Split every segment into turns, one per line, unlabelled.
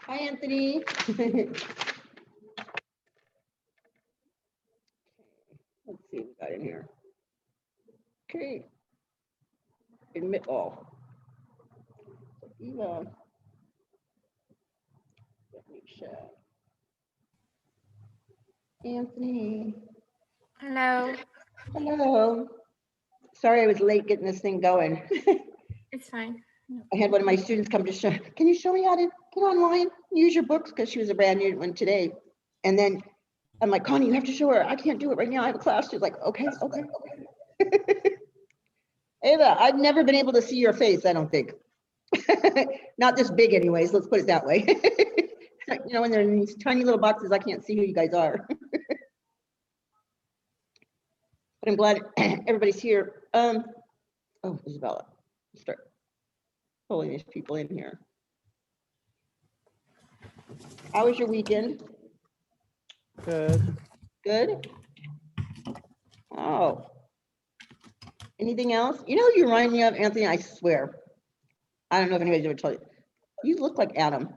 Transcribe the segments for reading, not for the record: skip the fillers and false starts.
Hi, Anthony. Let's see what we got in here. Okay. Admit all. Eva. Let me check. Anthony.
Hello.
Hello. Sorry I was late getting this thing going.
It's fine.
I had one of my students come to show, can you show me how to get online, use your books? Because she was a brand new one today. And then I'm like, Connie, you have to show her. I can't do it right now. I have a class. She's like, okay. Ava, I've never been able to see your face, I don't think. Not this big anyways, let's put it that way. You know, when they're in these tiny little boxes, I can't see who you guys are. But I'm glad everybody's here. Oh, Isabella, let's start pulling these people in here. How was your weekend?
Good.
Good? Oh. Anything else? You know who you remind me of, Anthony? I swear. I don't know if anybody's ever told you. You look like Adam.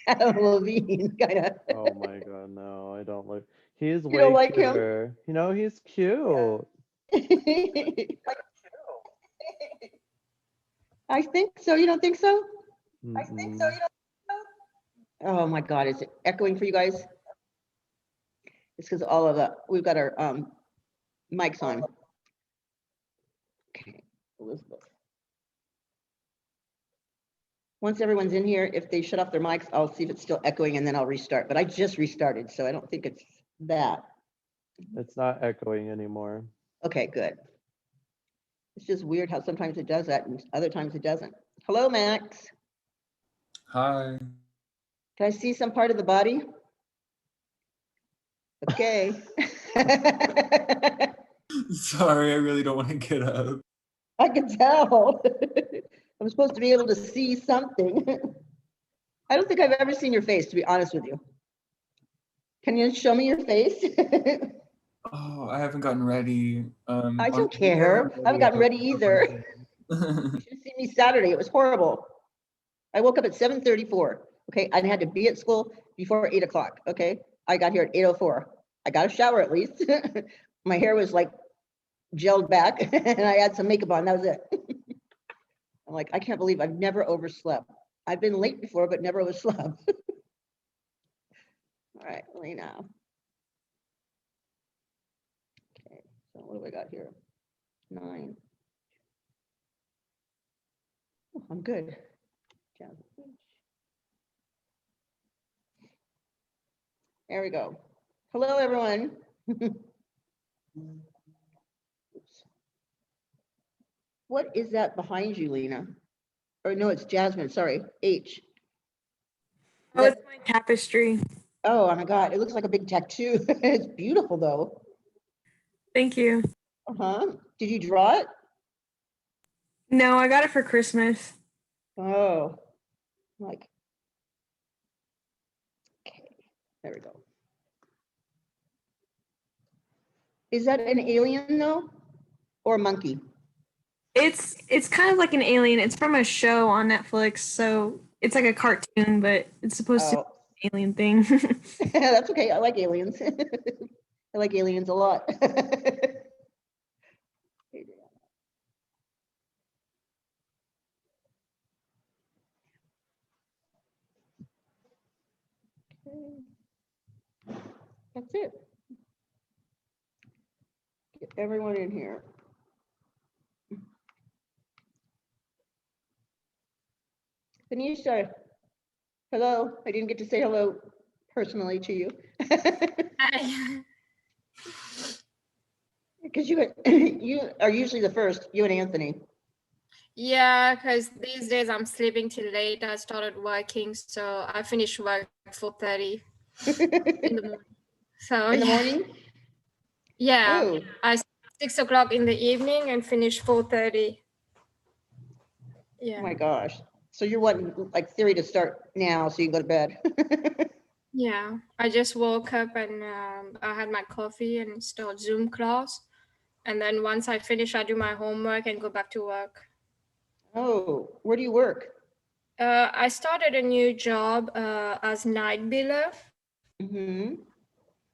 Adam Levine, kind of.
Oh my god, no, I don't like. He's
You
way
don't like him?
cuter. You know, he's cute.
I think so. You don't think so?
Mm-mm.
Oh my God, is it echoing for you guys? It's because all of we've got our mics on. Okay, Elizabeth. Once everyone's in here, if they shut off their mics, I'll see if it's still echoing and then I'll restart. But I just restarted, so I don't think it's that.
It's not echoing anymore.
Okay, good. It's just weird how sometimes it does that and other times it doesn't. Hello, Max.
Hi.
Can I see some part of the body? Okay.
Sorry, I really don't want to get up.
I can tell. I'm supposed to be able to see something. I don't think I've ever seen your face, to be honest with you. Can you show me your face?
Oh, I haven't gotten ready.
I don't care. I haven't gotten ready either. You should have seen me Saturday. It was horrible. I woke up at 7:34. Okay, I had to be at school before 8 o'clock. Okay, I got here at 8:04. I got a shower at least. My hair was like gelled back, and I had some makeup on. That was it. I'm like, I can't believe I've never overslept. I've been late before, but never overslept. All right, Lena. Okay, so what do we got here? 9. Oh, I'm good. There we go. Hello, everyone. Oops. What is that behind you, Lena? Or no, it's Jasmine, sorry, H.
Oh, it's my tapestry.
Oh my God, it looks like a big tattoo. It's beautiful though.
Thank you.
Uh-huh. Did you draw it?
No, I got it for Christmas.
Oh, like, okay, there we go. Is that an alien though, or a monkey?
It's kind of like an alien. It's from a show on Netflix, so it's like a cartoon, but it's supposed to
Oh,
be an alien thing.
that's okay. I like aliens. I like aliens a lot. That's it. Get everyone in here. Tanisha, hello. I didn't get to say hello personally to you. Because you are usually the first, you and Anthony.
Yeah, because these days I'm sleeping till late. I started working, so I finished work at 4:30 in the morning. So
In the morning?
yeah,
Oh,
I 6 o'clock in the evening and finish 4:30.
oh
Yeah.
my gosh. So you're wanting like theory to start now so you can go to bed.
Yeah, I just woke up and I had my coffee and start Zoom class. And then once I finish, I do my homework and go back to work.
Oh, where do you work?
I started a new job as night biller
Mm-hmm.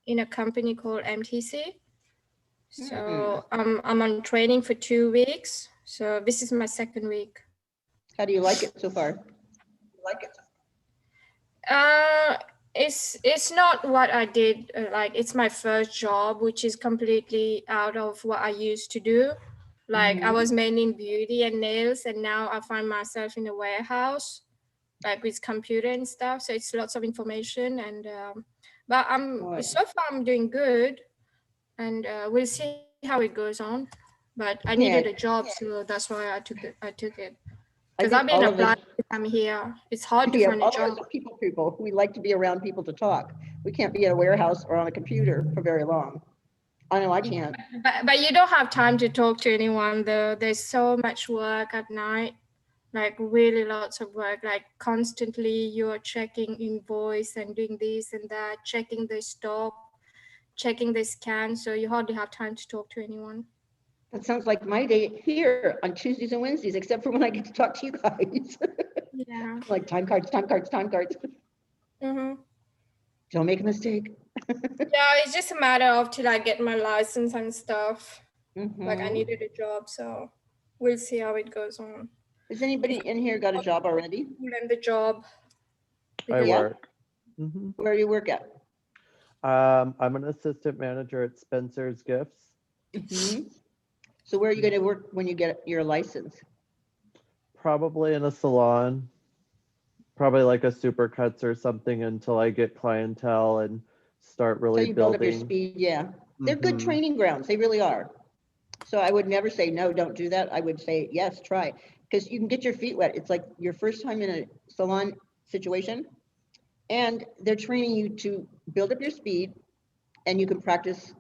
in a company called MTC.
Hmm.
So I'm on training for 2 weeks. So this is my second week.
How do you like it so far?
Uh, it's not what I did. Like it's my first job, which is completely out of what I used to do. Like I
Mhm.
was mainly in beauty and nails, and now I find myself in a warehouse, like with computer and stuff. So it's lots of information, and but
Right.
so far I'm doing good, and we'll see how it goes on. But I needed
Yeah.
a job, so that's why I took it.
I
Because
think
I've been
all of us,
applying since I'm here. It's hard to
yeah,
find a
all of
job.
us are people. We like to be around people to talk. We can't be at a warehouse or on a computer for very long. I know I can't.
But you don't have time to talk to anyone though. There's so much work at night, like really lots of work, like constantly you're checking invoice and doing this and that, checking the stock, checking the scan. So you hardly have time to talk to anyone.
That sounds like my day here on Tuesdays and Wednesdays, except for when I get to talk to you guys.
Yeah.
Like time cards.
Mm-hmm.
Don't make a mistake.
Yeah, it's just a matter of till I get my license and stuff. Like I
Mhm.
needed a job, so we'll see how it goes on.
Has anybody in here got a job already?
And the job.
I
Yeah.
work. hmm
Where do you work at?
I'm an assistant manager at Spencer's Gifts.
Mhm. So where are you going to work when you get your license?
Probably in a salon. Probably like a Supercuts or something until I get clientele and start
So
really
you build up your
building.
speed, yeah. They're good
Mhm.
training grounds, they really are. So I would never say, no, don't do that. I would say, yes, try. Because you can get your feet wet. It's like your first time in a salon situation. And they're training you to build up your speed and you can practice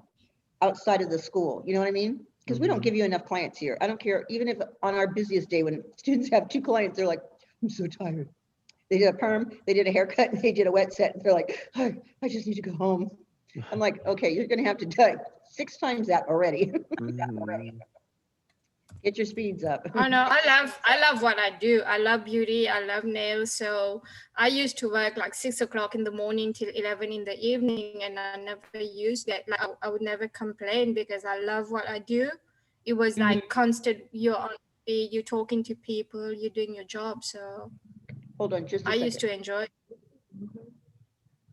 outside of the school. You know what I mean? Because we don't
Mhm.
give you enough clients here. I don't care, even if on our busiest day when students have 2 clients, they're like, I'm so tired. They did a perm, they did a haircut, and they did a wet set. And they're like, I just need to go home. I'm like, okay, you're going to have to do 6 times that already.
Mhm.
Get your speeds up.
Oh no, I love what I do. I love beauty. I love nails. So I used to work like 6 o'clock in the morning till 11 in the evening, and I never used that. Like I would never complain because I love what I do. It was like constant. You're on, you're talking to people. You're doing your job. So
Hold on just a
I used
second.
to enjoy it.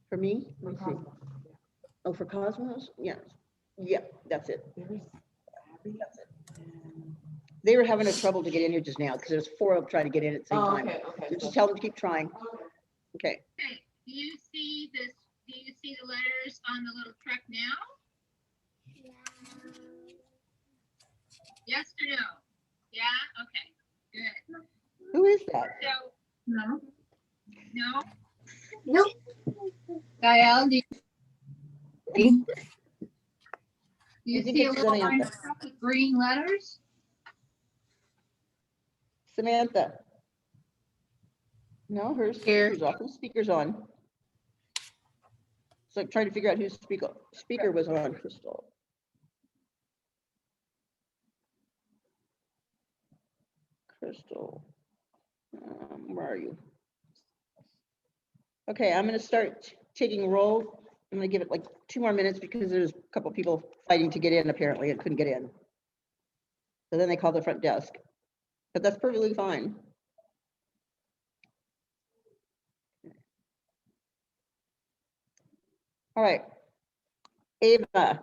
For me? Let me see. Oh, for Cosmos? Yes. Yep, that's it. They were having a trouble to get in here just now because there's 4 of them trying to get in at the same time. So just tell them to keep trying. Okay.
Okay, do you see this, do you see the letters on the little truck now? Yes or no? Yeah, okay, good.
Who is that?
So, no. No? Nope. Gael, do you
I think
see a
it's
little orange
Samantha.
truck with green letters?
Samantha. No, her speaker's off. Whose speaker's on? It's like trying to figure out whose speaker was on, Crystal. Crystal. Where are you? Okay, I'm going to start taking roll. I'm going to give it like 2 more minutes because there's a couple people fighting to get in apparently and couldn't get in. So then they called the front desk, but that's perfectly fine. All right. Ava,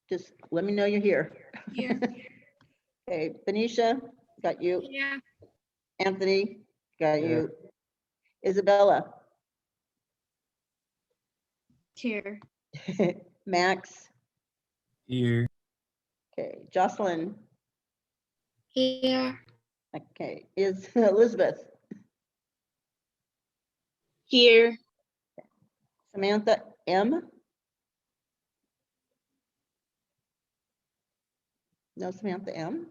just let me know you're here.
Here.
Okay, Benicia, got you.
Yeah.
Anthony, got
Here.
you. Isabella,
Here.
Max,
Here.
okay, Jocelyn,
Here.
okay, is Elizabeth,
Here.
Samantha M. No, Samantha M.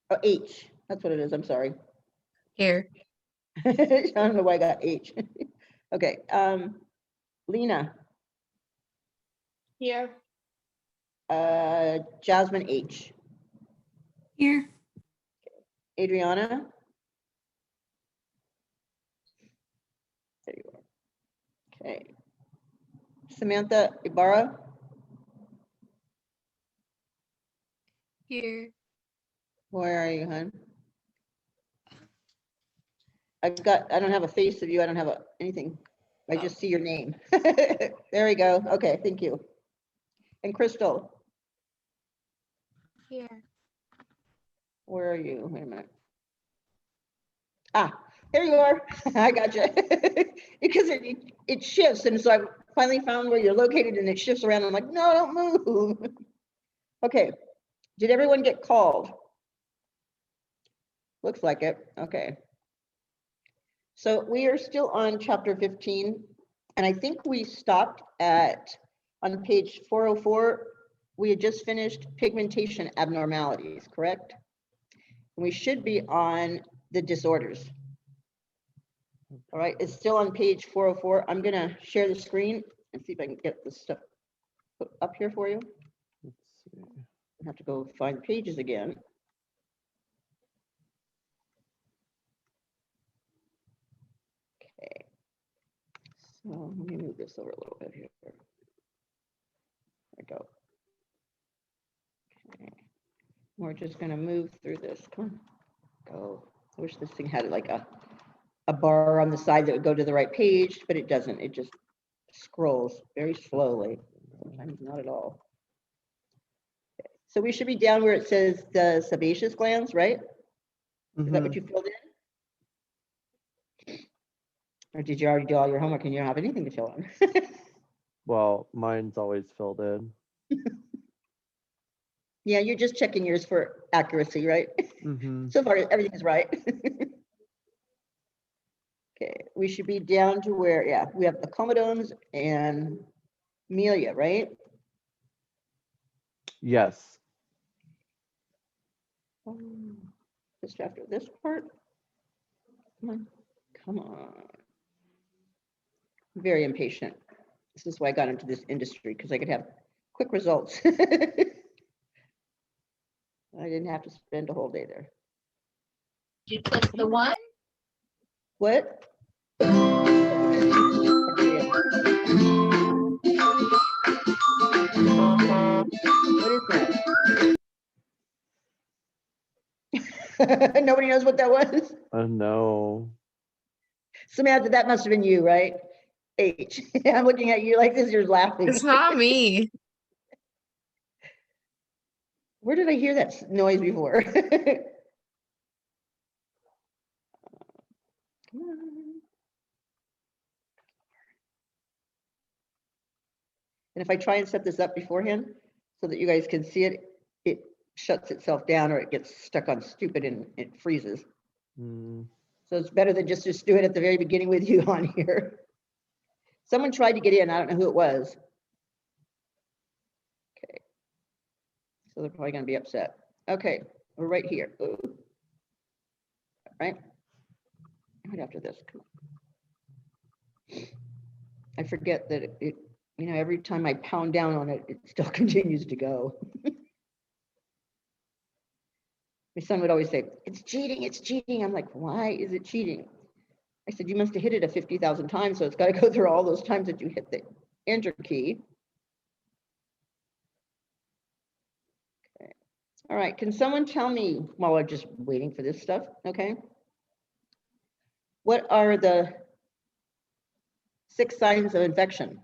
Oh, H, that's what it is, I'm sorry.
Here.
I don't know why I got H. Okay, Lena,
Here.
Jasmine H.
Here.
Adriana, Okay. Samantha Ibarra,
Here.
where are you, hon? I don't have a face of you. I don't have anything. I just see your name. There we go. Okay, thank you. And Crystal,
Here.
where are you? Wait a minute. Ah, there you are. I got you. Because it shifts, and so I finally found where you're located, and it shifts around. I'm like, no, don't move. Okay. Did everyone get called? Looks like it. Okay. So we are still on chapter 15, and I think we stopped on page 404. We had just finished pigmentation abnormalities, correct? And we should be on the disorders. All right, it's still on page 404. I'm gonna share the screen and see if I can get this stuff put up here for you.
Let's see.
I have to go find pages again. Okay. So let me move this over a little bit here. There we go. Okay. We're just gonna move through this. Come on, go. I wish this thing had like a bar on the side that would go to the right page, but it doesn't. It just scrolls very slowly. Sometimes not at all. Okay. So we should be down where it says the sebaceous glands, right? Is that what you filled in? Or did you already do all your homework and you don't have anything to fill in?
Well, mine's always filled in.
Yeah, you're just checking yours for accuracy, right?
Mm-hmm.
So far, everything is right. Okay, we should be down to where, yeah, we have the comedones and milia, right?
Yes.
Just after this part. Come on, come on. Very impatient. This is why I got into this industry, because I could have quick results. I didn't have to spend a whole day there.
Did you click the one?
What? What is that? Nobody knows what that was?
No.
Samantha, that must have been you, right? H. I'm looking at you like this, you're laughing.
It's not me.
Where did I hear that noise before? Come on. And if I try and set this up beforehand so that you guys can see it, it shuts itself down or it gets stuck on stupid and it freezes.
Mm.
So it's better than just do it at the very beginning with you on here. Someone tried to get in, I don't know who it was. Okay. So they're probably gonna be upset. Okay, we're right here. Ooh. Right? Right after this. Come on. I forget that it, you know, every time I pound down on it, it still continues to go. My son would always say, it's cheating, it's cheating. I'm like, why is it cheating? I said, you must have hit it 50,000 times, so it's got to go through all those times that you hit the enter key. Okay. All right, can someone tell me, while we're just waiting for this stuff, okay? What are the 6 signs of infection?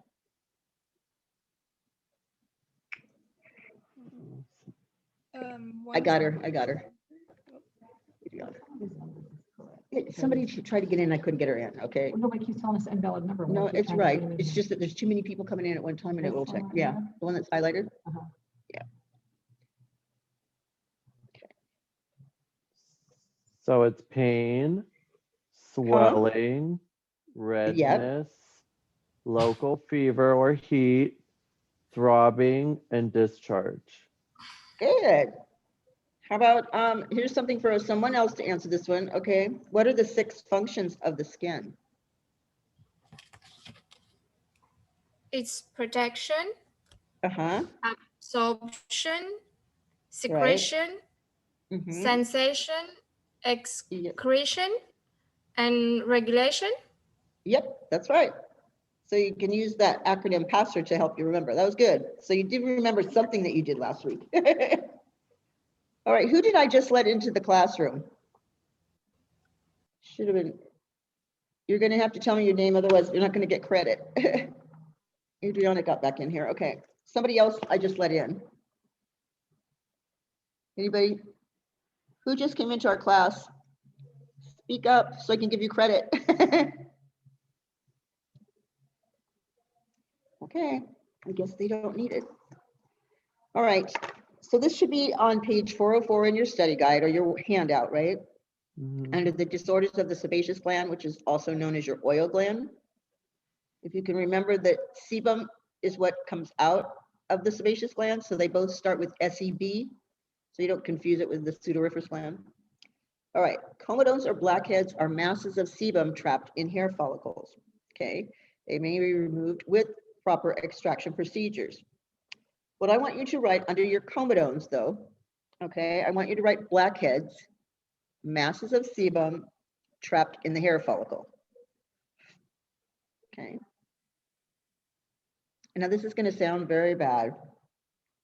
I got her. Somebody tried to get in, I couldn't get her in, okay?
Well, nobody keeps telling us invalid number. Why
No,
is it
it's
trying to
right.
get in
It's
there?
just that there's too many people coming in at one time and it will
This
check.
one right
Yeah,
here?
the one that's highlighted.
Uh-huh.
Yeah.
So it's pain, swelling, redness, local fever or heat, throbbing, and discharge.
Good. How about, here's something for someone else to answer this one, okay? What are the 6 functions of the skin?
It's protection,
Uh-huh.
absorption, secretion,
Mhm.
sensation,
Yep.
excretion, and regulation.
Yep, that's right. So you can use that acronym PASSER to help you remember. That was good. So you did remember something that you did last week. All right, who did I just let into the classroom? Should have been, you're gonna have to tell me your name, otherwise you're not gonna get credit. Adriana got back in here, okay. Somebody else I just let in. Anybody? Who just came into our class? Speak up so I can give you credit. Okay, I guess they don't need it. All right, so this should be on page 404 in your study guide or your handout, right?
Mhm.
Under the disorders of the sebaceous gland, which is also known as your oil gland. If you can remember that sebum is what comes out of the sebaceous gland, so they both start with SEB, so you don't confuse it with the Pseudoroofist gland. All right, comedones or blackheads are masses of sebum trapped in hair follicles. Okay, they may be removed with proper extraction procedures. What I want you to write under your comedones, though, okay, I want you to write blackheads, masses of sebum trapped in the hair follicle. Okay. And now this is going to sound very bad.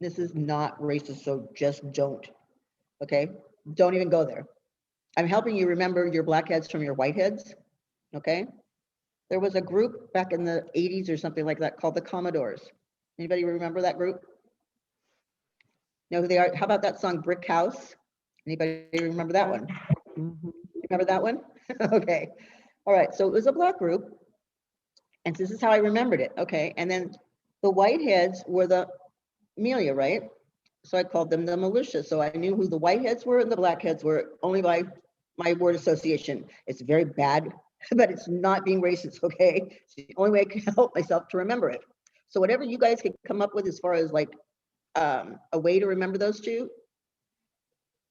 This is not racist, so just don't. Okay, don't even go there. I'm helping you remember your blackheads from your whiteheads. Okay. There was a group back in the 80s or something like that called the Commodores. Anybody remember that group? Know who they are? How about that song Brick House? Anybody remember that one?
Mhm.
Remember that one? Okay. All right. So it was a black group. And this is how I remembered it. Okay. And then the whiteheads were the Amelia, right? So I called them the militia. So I knew who the whiteheads were and the blackheads were only by my word association. It's very bad, but it's not being racist. Okay. It's the only way I can help myself to remember it. So whatever you guys could come up with as far as like a way to remember those two,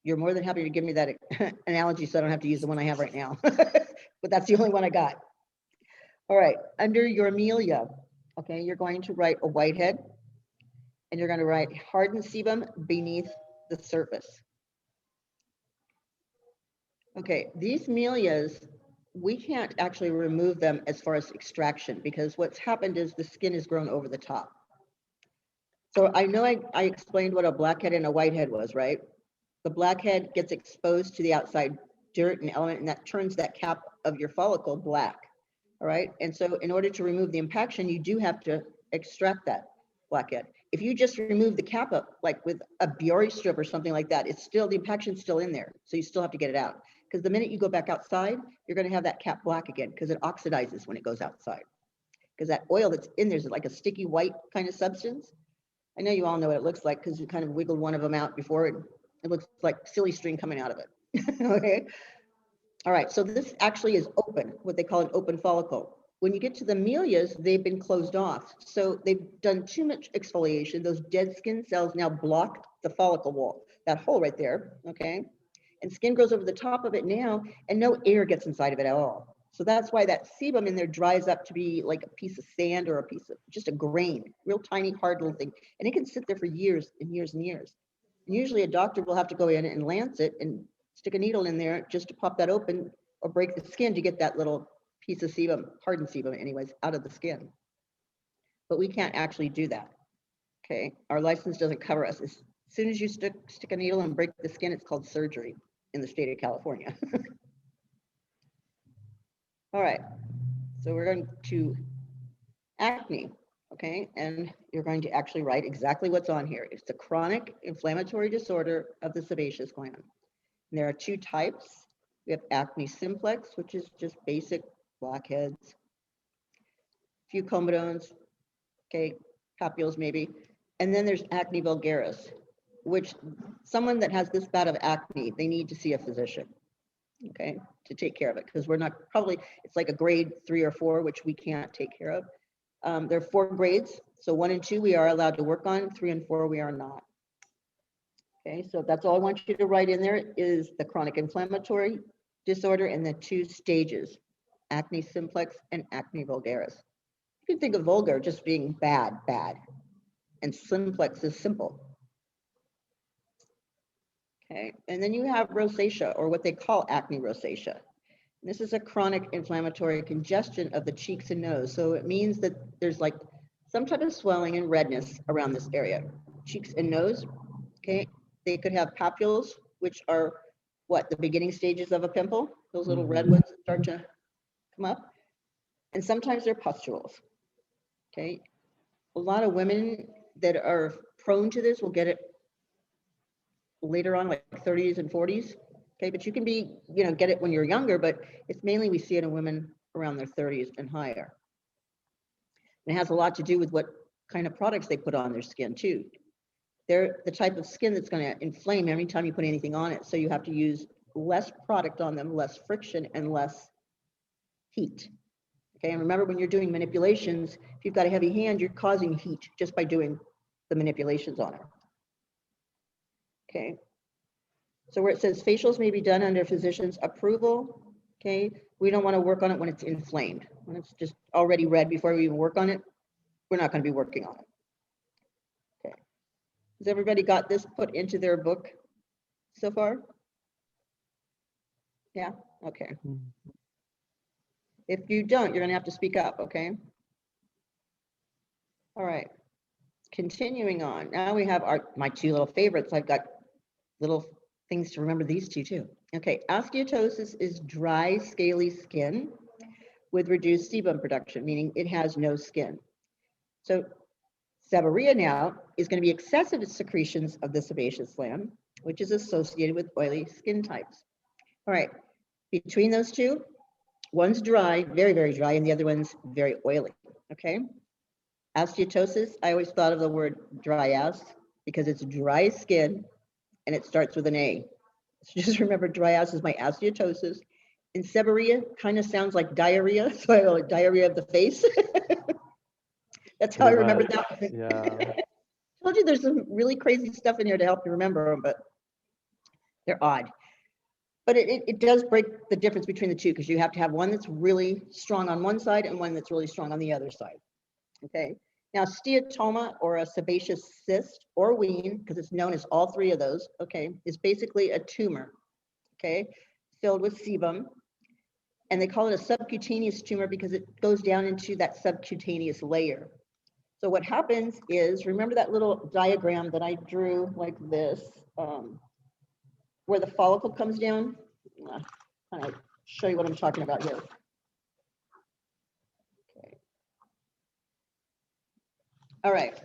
you're more than happy to give me that analogy so I don't have to use the one I have right now. But that's the only one I got. All right, under your Amelia, okay, you're going to write a whitehead and you're going to write hardened sebum beneath the surface. Okay, these Amelias, we can't actually remove them as far as extraction because what's happened is the skin has grown over the top. So I know I explained what a blackhead and a whitehead was, right? The blackhead gets exposed to the outside dirt and element, and that turns that cap of your follicle black. All right. And so in order to remove the impaction, you do have to extract that blackhead. If you just remove the cap up, like with a Biore strip or something like that, it's still, the impaction's still in there. So you still have to get it out. Because the minute you go back outside, you're going to have that cap black again because it oxidizes when it goes outside. Because that oil that's in there is like a sticky white kind of substance. I know you all know what it looks like because you kind of wiggled one of them out before and it looks like silly string coming out of it. Okay. All right. So this actually is open, what they call an open follicle. When you get to the Amelias, they've been closed off. So they've done too much exfoliation. Those dead skin cells now block the follicle wall, that hole right there. Okay. And skin grows over the top of it now and no air gets inside of it at all. So that's why that sebum in there dries up to be like a piece of sand or a piece of just a grain, real tiny, hard little thing. And it can sit there for years and years and years. And usually a doctor will have to go in and lance it and stick a needle in there just to pop that open or break the skin to get that little piece of sebum, hardened sebum anyways, out of the skin. But we can't actually do that. Okay, our license doesn't cover us. As soon as you stick a needle and break the skin, it's called surgery in the state of California. All right, so we're going to acne, okay? And you're going to actually write exactly what's on here. It's a chronic inflammatory disorder of the sebaceous gland. And there are two types. We have acne simplex, which is just basic blackheads, a few comedones, okay, papules maybe. And then there's acne vulgaris, which someone that has this bad of acne, they need to see a physician, okay, to take care of it, because we're not probably, it's like a grade 3 or 4, which we can't take care of. There are 4 grades. So 1 and 2 we are allowed to work on, 3 and 4 we are not. Okay, so that's all I want you to write in there is the chronic inflammatory disorder and the 2 stages, acne simplex and acne vulgaris. You can think of vulgar just being bad, and simplex is simple. Okay, and then you have rosacea, or what they call acne rosacea. This is a chronic inflammatory congestion of the cheeks and nose. So it means that there's like some type of swelling and redness around this area. Cheeks and nose, okay? They could have papules, which are what, the beginning stages of a pimple? Those little red ones that start to come up. And sometimes they're pustules, okay? A lot of women that are prone to this will get it later on, like 30s and 40s. Okay, but you can be, get it when you're younger, but it's mainly we see it in women around their 30s and higher. And it has a lot to do with what kind of products they put on their skin too. They're the type of skin that's going to inflame every time you put anything on it. So you have to use less product on them, less friction and less heat. Okay, and remember when you're doing manipulations, if you've got a heavy hand, you're causing heat just by doing the manipulations on it. Okay. So where it says facials may be done under physician's approval, okay, we don't want to work on it when it's inflamed. When it's just already red before we even work on it, we're not going to be working on it. Okay. Has everybody got this put into their book so far? Yeah, okay. If you don't, you're going to have to speak up, okay? All right. Continuing on. Now we have my two little favorites. I've got little things to remember, these two too. Okay, asciotosis is dry, scaly skin with reduced sebum production, meaning it has no skin. So seborrhea now is going to be excessive secretions of the sebaceous gland, which is associated with oily skin types. All right, between those two, one's dry, very, very dry, and the other one's very oily, okay? Asciotosis, I always thought of the word dry ass because it's dry skin and it starts with an A. So just remember, dry ass is my asciotosis. And seborrhea kind of sounds like diarrhea, so I call it diarrhea of the face. That's how I remembered that one.
Yeah.
I told you there's some really crazy stuff in here to help you remember them, but they're odd. But it does break the difference between the two because you have to have one that's really strong on one side and one that's really strong on the other side. Okay. Now, steatoma, or a sebaceous cyst, or ween, because it's known as all three of those, okay, is basically a tumor, okay, filled with sebum. And they call it a subcutaneous tumor because it goes down into that subcutaneous layer. So what happens is, remember that little diagram that I drew like this, where the follicle comes down? I'll show you what I'm talking about here. All right,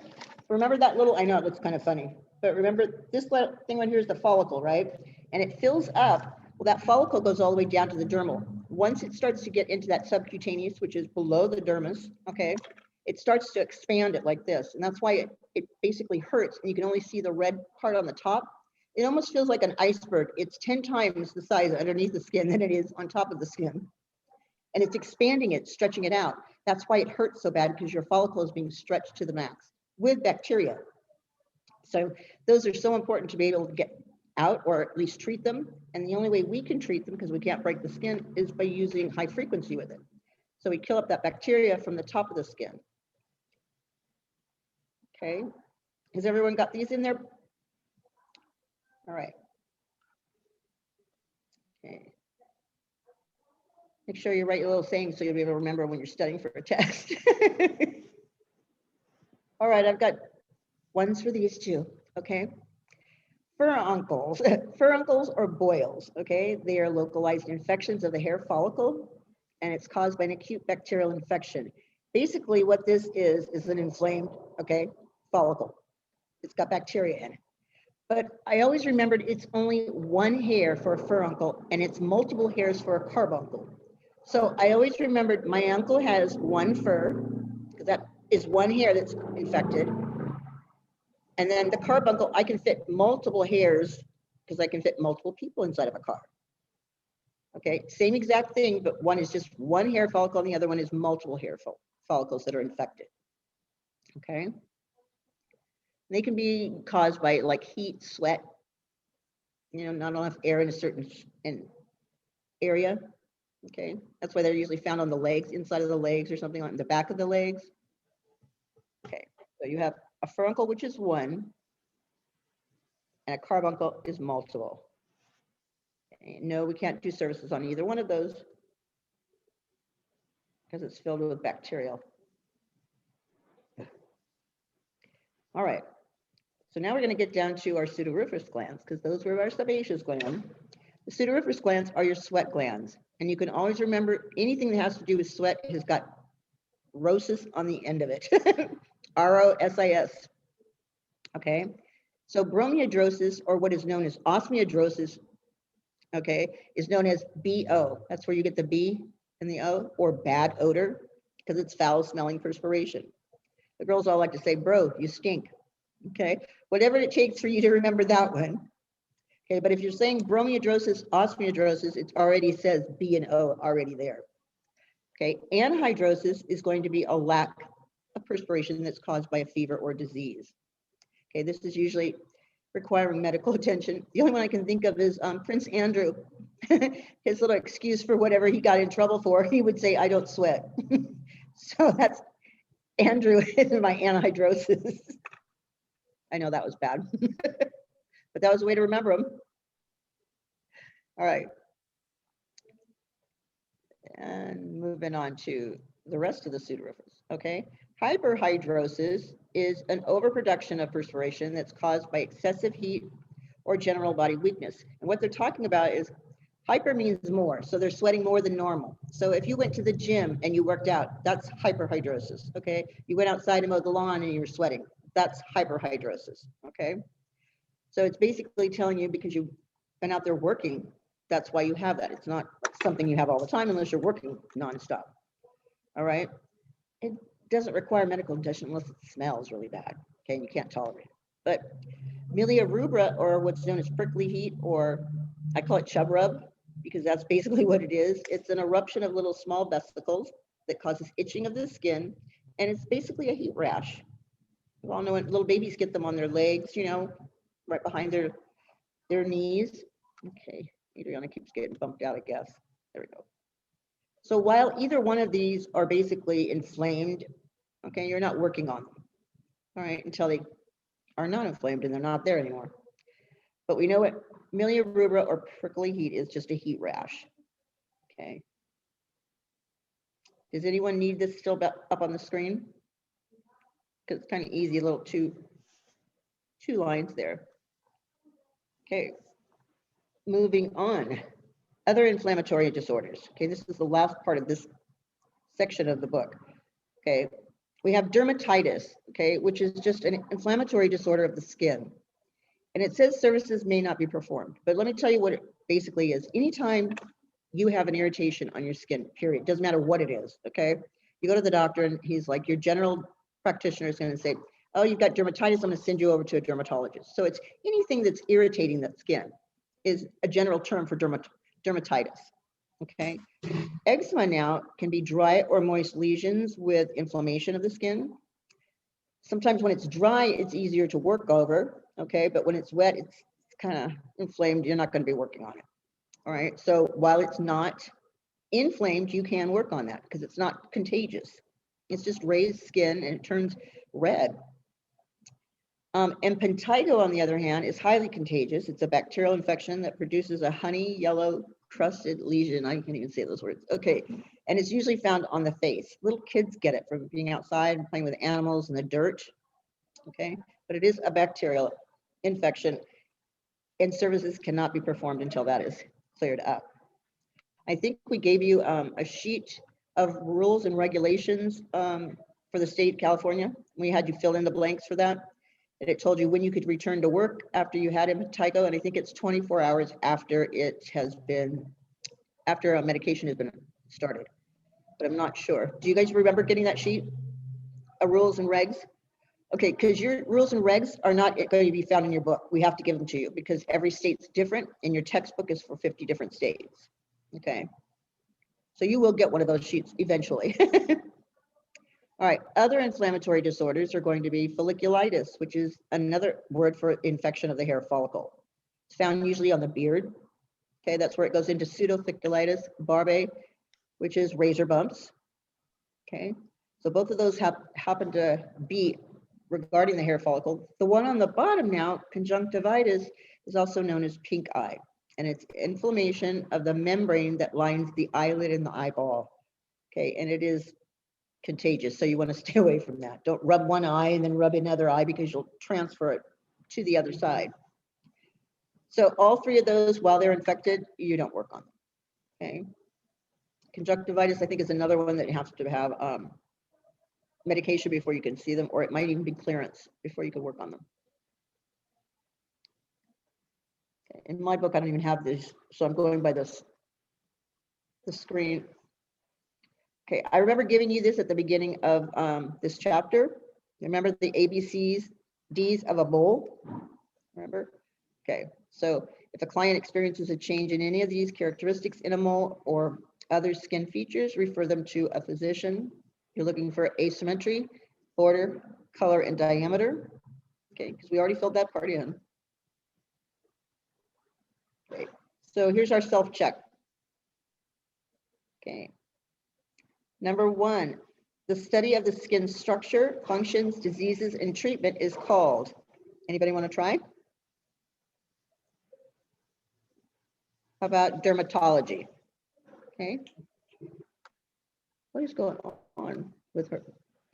remember that little, I know it looks kind of funny, but remember this little thing right here is the follicle, right? And it fills up, well, that follicle goes all the way down to the dermal. Once it starts to get into that subcutaneous, which is below the dermis, okay, it starts to expand it like this. And that's why it basically hurts and you can only see the red part on the top. It almost feels like an iceberg. It's 10 times the size underneath the skin than it is on top of the skin. And it's expanding it, stretching it out. That's why it hurts so bad, because your follicle is being stretched to the max with bacteria. So those are so important to be able to get out, or at least treat them. And the only way we can treat them, because we can't break the skin, is by using high frequency with it. So we kill up that bacteria from the top of the skin. Okay, has everyone got these in there? All right. Okay. Make sure you write your little sayings so you'll be able to remember when you're studying for a test. All right, I've got ones for these two, okay? Furuncles, furuncles or boils, okay? They are localized infections of the hair follicle, and it's caused by an acute bacterial infection. Basically, what this is an inflamed, okay, follicle. It's got bacteria in it. But I always remembered it's only one hair for a furuncle, and it's multiple hairs for a carbuncle. So I always remembered my uncle has one fur, because that is one hair that's infected. And then the carbuncle, I can fit multiple hairs because I can fit multiple people inside of a car. Okay, same exact thing, but one is just one hair follicle and the other one is multiple hair follicles that are infected. Okay. They can be caused by like heat, sweat, not enough air in a certain area. Okay, that's why they're usually found on the legs, inside of the legs or something like the back of the legs. Okay, so you have a furuncle, which is one, and a carbuncle is multiple. Okay, no, we can't do services on either one of those. because it's filled with bacterial. All right. So now we're going to get down to our pseudoropist glands, because those were our sebaceous glands. The pseudoropist glands are your sweat glands. And you can always remember anything that has to do with sweat has got rosis on the end of it. R-O-S-I-S. Okay. So bromidrosis, or what is known as osmihydrosis, okay, is known as BO. That's where you get the B and the O, or bad odor, because it's foul smelling perspiration. The girls all like to say, bro, you stink. Okay, whatever it takes for you to remember that one. Okay, but if you're saying bromidrosis, osmihydrosis, it already says B and O already there. Okay, anhydrosis is going to be a lack of perspiration that's caused by a fever or disease. Okay, this is usually requiring medical attention. The only one I can think of is Prince Andrew. His little excuse for whatever he got in trouble for, he would say, I don't sweat. So that's Andrew in my anhydrosis. I know that was bad, but that was a way to remember them. All right. And moving on to the rest of the pseudorophists, okay? Hyperhidrosis is an overproduction of perspiration that's caused by excessive heat or general body weakness. And what they're talking about is hyper means more, so they're sweating more than normal. So if you went to the gym and you worked out, that's hyperhidrosis, okay? You went outside and mowed the lawn and you were sweating. That's hyperhidrosis, okay? So it's basically telling you because you've been out there working, that's why you have that. It's not something you have all the time unless you're working nonstop, all right? It doesn't require medical attention unless it smells really bad, okay, and you can't tolerate it. But milia rubra, or what's known as prickly heat, or I call it chub rub, because that's basically what it is. It's an eruption of little small vesicles that causes itching of the skin, and it's basically a heat rash. You all know when little babies get them on their legs, you know, right behind their knees. Okay, Adriana keeps getting bumped out, I guess. There we go. So while either one of these are basically inflamed, okay, you're not working on them, all right, until they are not inflamed and they're not there anymore. But we know what milia rubra, or prickly heat, is just a heat rash, okay? Does anyone need this still up on the screen? Because it's kind of easy, a little two lines there. Okay, moving on. Other inflammatory disorders. Okay, this is the last part of this section of the book. Okay, we have dermatitis, okay, which is just an inflammatory disorder of the skin. And it says services may not be performed, but let me tell you what it basically is. Anytime you have an irritation on your skin, period, doesn't matter what it is, okay? You go to the doctor and he's like, your general practitioner is going to say, oh, you've got dermatitis, I'm going to send you over to a dermatologist. So it's anything that's irritating that skin is a general term for dermatitis, okay? Eczema now can be dry or moist lesions with inflammation of the skin. Sometimes when it's dry, it's easier to work over, okay? But when it's wet, it's kind of inflamed, you're not going to be working on it, all right? So while it's not inflamed, you can work on that because it's not contagious. It's just raised skin and it turns red. And impetigo, on the other hand, is highly contagious. It's a bacterial infection that produces a honey yellow crusted lesion. I can't even say those words. Okay, and it's usually found on the face. Little kids get it from being outside and playing with animals in the dirt. Okay, but it is a bacterial infection, and services cannot be performed until that is cleared up. I think we gave you a sheet of rules and regulations for the state of California. We had you fill in the blanks for that. And it told you when you could return to work after you had impetigo, and I think it's 24 hours after it has been, after a medication has been started, but I'm not sure. Do you guys remember getting that sheet of rules and regs? Okay, because your rules and regs are not going to be found in your book. We have to give them to you because every state's different and your textbook is for 50 different states, okay? So you will get one of those sheets eventually. All right, other inflammatory disorders are going to be folliculitis, which is another word for infection of the hair follicle. It's found usually on the beard. Okay, that's where it goes into pseudofolliculitis, barbae, which is razor bumps. Okay, so both of those happen to be regarding the hair follicle. The one on the bottom now, conjunctivitis, is also known as pink eye, and it's inflammation of the membrane that lines the eyelid and the eyeball. Okay, and it is contagious, so you want to stay away from that. Don't rub one eye and then rub another eye because you'll transfer it to the other side. So all three of those, while they're infected, you don't work on them. Okay. Conjunctivitis, I think, is another one that you have to have medication before you can see them, or it might even be clearance before you can work on them. Okay. In my book, I don't even have this, so I'm going by the screen. Okay, I remember giving you this at the beginning of this chapter. Remember the ABCs, Ds of a mole? Remember? Okay, so if a client experiences a change in any of these characteristics in a mole or other skin features, refer them to a physician. You're looking for asymmetry, border, color, and diameter. Okay, because we already filled that part in. Okay, so here's our self-check. Okay. Number 1, the study of the skin structure, functions, diseases, and treatment is called. Anybody want to try? How about dermatology? Okay. What is going on with her?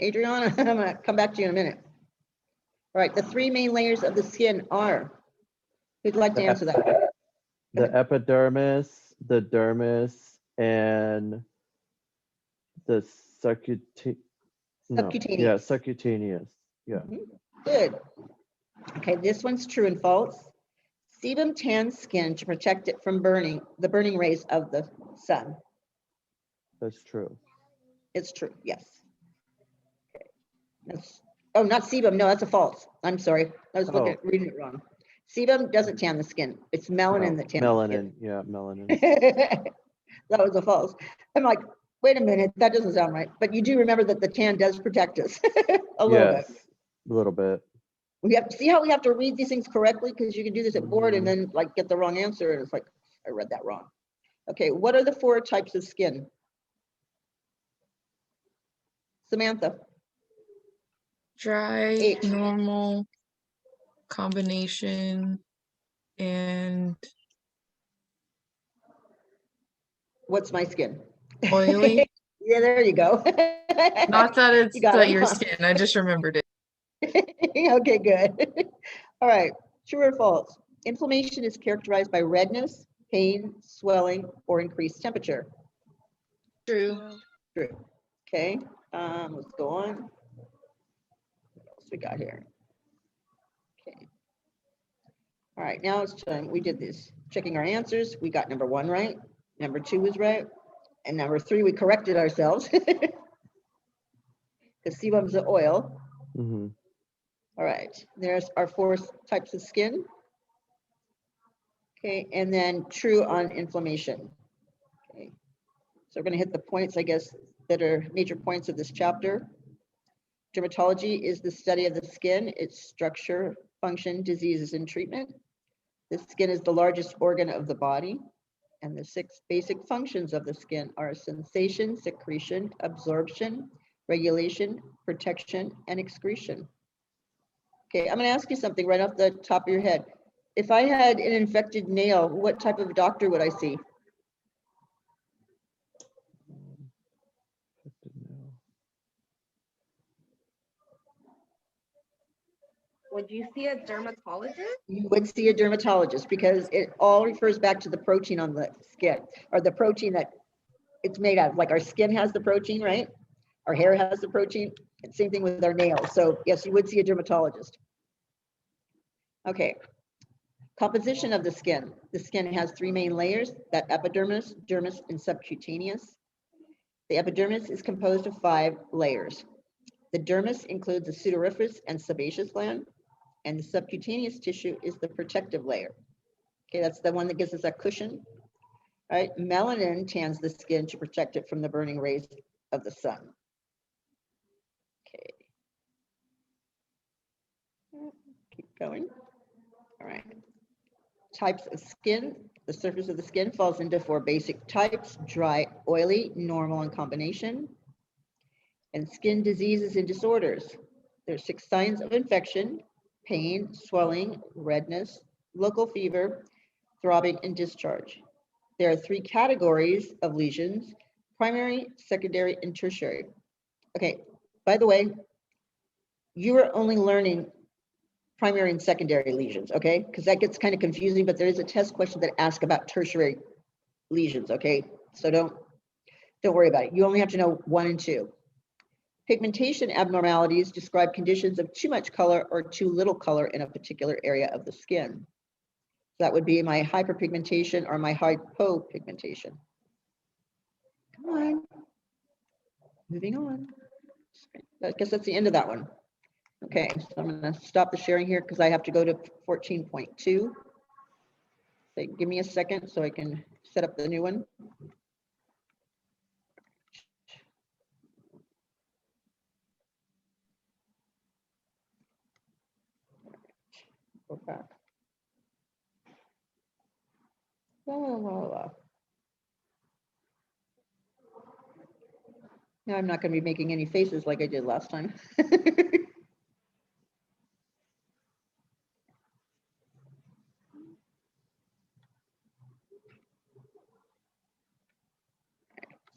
Adriana, I'm going to come back to you in a minute. All right, the 3 main layers of the skin are, who'd like to answer that?
The epidermis, the dermis, and the
Subcutaneous.
subcutaneous. Yeah.
Good. Okay, this one's true and false. Sebum tans skin to protect it from burning, the burning rays of the sun.
That's true.
It's true, yes. Okay. Oh, not sebum, no, that's a false. I'm sorry, I was reading it wrong. Sebum doesn't tan the skin. It's melanin that tans the skin.
Yeah, melanin.
That was a false. I'm like, wait a minute, that doesn't sound right. But you do remember that the tan does protect us a little bit.
A little bit.
We have to see how we have to read these things correctly, because you can do this at board and then like get the wrong answer. And it's like, I read that wrong. Okay, what are the 4 types of skin? Samantha.
Dry,
H.
normal, combination, and
What's my skin?
oily.
Yeah, there you go.
Not that it's
You got it,
your
huh?
skin, I just remembered it.
Okay, good. All right, true or false? Inflammation is characterized by redness, pain, swelling, or increased temperature.
True.
True. Okay, let's go on. What else we got here? Okay. All right, now it's time. We did this. Checking our answers. We got number 1 right. Number 2 was right. And number 3, we corrected ourselves. Because sebum's the oil.
Mm-hmm.
All right, there's our 4 types of skin. Okay, and then true on inflammation. Okay, so we're going to hit the points, I guess, that are major points of this chapter. Dermatology is the study of the skin, its structure, function, diseases, and treatment. The skin is the largest organ of the body, and the 6 basic functions of the skin are sensation, secretion, absorption, regulation, protection, and excretion. Okay, I'm going to ask you something right off the top of your head. If I had an infected nail, what type of doctor would I see?
Would you see a dermatologist?
You would see a dermatologist, because it all refers back to the protein on the skin, or the protein that it's made out of. Like our skin has the protein, right? Our hair has the protein. And same thing with our nails. So yes, you would see a dermatologist. Okay. Composition of the skin. The skin has 3 main layers: that epidermis, dermis, and subcutaneous. The epidermis is composed of 5 layers. The dermis includes the pseudoroofist and sebaceous gland, and the subcutaneous tissue is the protective layer. Okay, that's the one that gives us that cushion. All right, melanin tans the skin to protect it from the burning rays of the sun. Okay. Keep going. All right. Types of skin. The surface of the skin falls into 4 basic types: dry, oily, normal, and combination. And skin diseases and disorders. There's 6 signs of infection: pain, swelling, redness, local fever, throbbing, and discharge. There are 3 categories of lesions: primary, secondary, and tertiary. Okay, by the way, you are only learning primary and secondary lesions, okay? Because that gets kind of confusing, but there is a test question that asks about tertiary lesions, okay? So don't worry about it. You only have to know 1 and 2. Pigmentation abnormalities describe conditions of too much color or too little color in a particular area of the skin. That would be my hyperpigmentation or my hypopigmentation. Come on. Moving on. I guess that's the end of that one. Okay, so I'm going to stop the sharing here because I have to go to 14.2. So give me a second so I can set up the new one. Go back. La, la, la, la. Now I'm not going to be making any faces like I did last time.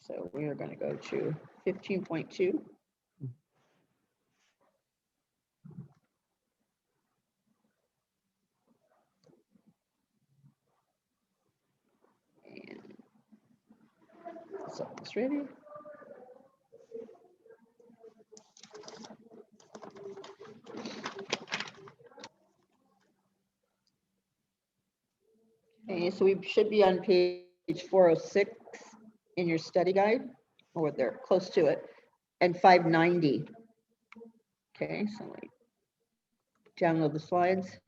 So we are going to go to 15.2. And so it's ready. Okay, so we should be on page 406 in your study guide, or they're close to it, and 590. Okay, so let me download the slides.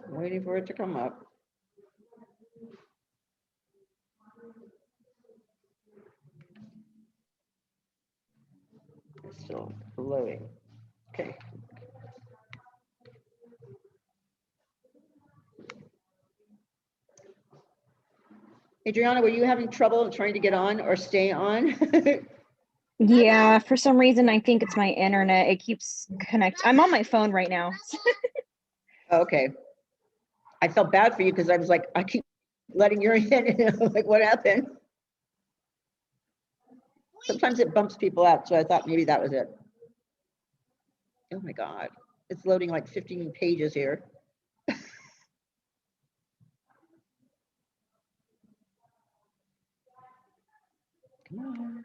Waiting for it to come up. It's still loading. Okay. Adriana, were you having trouble trying to get on or stay on?
Yeah, for some reason, I think it's my internet. It keeps I'm on my phone right now.
Okay. I felt bad for you because I was like, I keep letting you in. And I'm like, what happened? Sometimes it bumps people out, so I thought maybe that was it. Oh my God. It's loading like 15 pages here. Come on.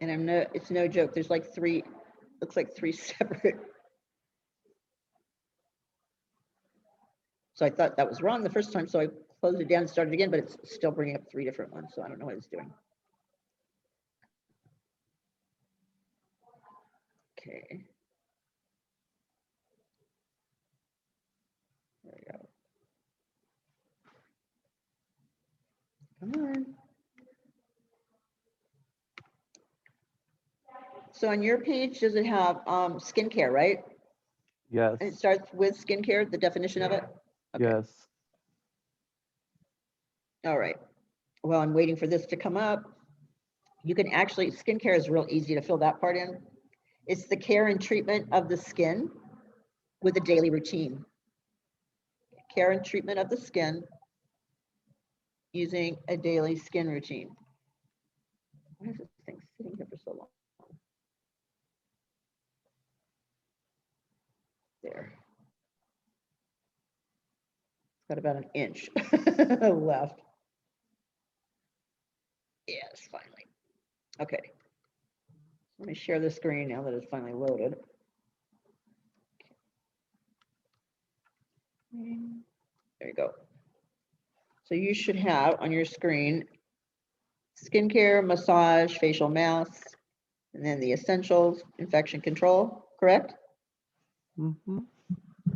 And it's no joke. There's like looks like 3 separate. So I thought that was wrong the first time. So I closed it down and started again, but it's still bringing up 3 different ones. So I don't know what it's doing. Okay. There we go. Come on. So on your page, does it have skincare, right?
Yes.
And it starts with skincare, the definition of it? Okay.
Yes.
All right. Well, I'm waiting for this to come up. You can actually, skincare is real easy to fill that part in. It's the care and treatment of the skin with a daily routine. Care and treatment of the skin using a daily skin routine. Why is this thing sitting here for so long? There. It's got about an inch left. Yes, finally. Okay. Let me share the screen now that it's finally loaded. There you go. So you should have on your screen skincare, massage, facial masks, and then the essentials, infection control, correct?
Mm-hmm.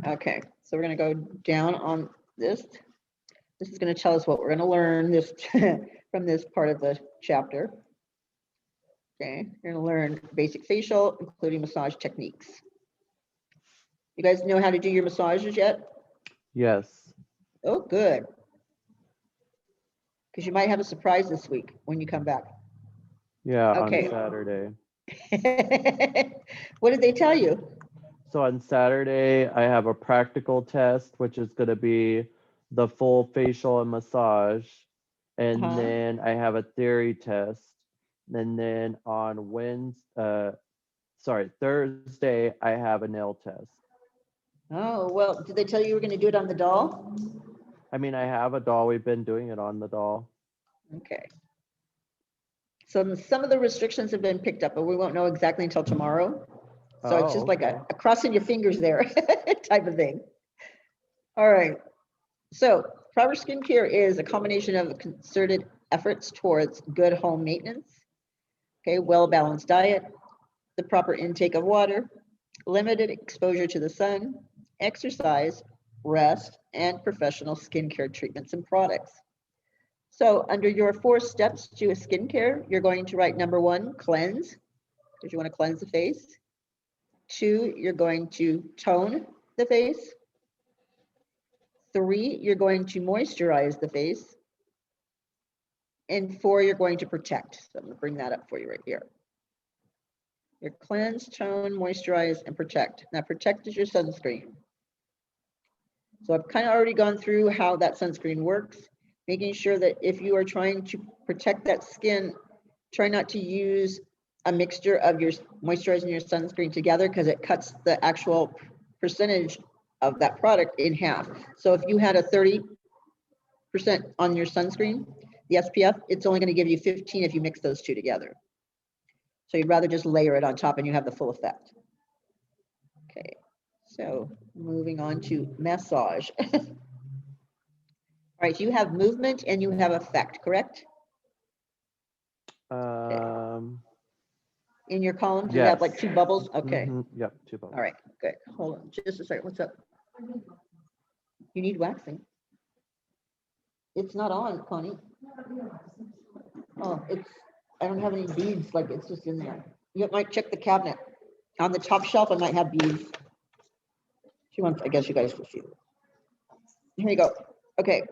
Okay, so we're going to go down on this. This is going to tell us what we're going to learn this from this part of the chapter. Okay, you're gonna learn basic facial, including massage techniques. You guys know how to do your massages yet?
Yes.
Oh, good. Because you might have a surprise this week when you come back.
Yeah,
Okay.
on Saturday.
What did they tell you?
So on Saturday, I have a practical test, which is going to be the full facial and massage. And
Uh-huh.
then I have a theory test. And then on Thursday, I have a nail test.
Oh, well, did they tell you were going to do it on the doll?
I mean, I have a doll. We've been doing it on the doll.
Okay. So some of the restrictions have been picked up, but we won't know exactly until tomorrow. So it's just like
okay.
a crossing your fingers there type of thing. All right. So proper skincare is a combination of concerted efforts towards good home maintenance, okay, well-balanced diet, the proper intake of water, limited exposure to the sun, exercise, rest, and professional skincare treatments and products. So under your 4 steps to a skincare, you're going to write number 1, cleanse, because you want to cleanse the face. 2, you're going to tone the face. 3, you're going to moisturize the face. And 4, you're going to protect. So I'm going to bring that up for you right here. Your cleanse, tone, moisturize, and protect. Now protect is your sunscreen. So I've kind of already gone through how that sunscreen works, making sure that if you are trying to protect that skin, try not to use a mixture of your moisturizer and your sunscreen together because it cuts the actual percentage of that product in half. So if you had a 30% on your sunscreen, the SPF, it's only going to give you 15 if you mix those two together. So you'd rather just layer it on top and you have the full effect. Okay, so moving on to massage. All right, you have movement and you have effect, correct? In your columns, you have like
Yes.
2 bubbles? Okay,
Yep, 2 bubbles.
all right, good. Hold on just a second. What's up? You need waxing. It's not on, Connie. Oh, I don't have any beads, like it's just in there. You might check the cabinet. On the top shelf, I might have beads. She wants, I guess you guys will see. Here you go. Okay.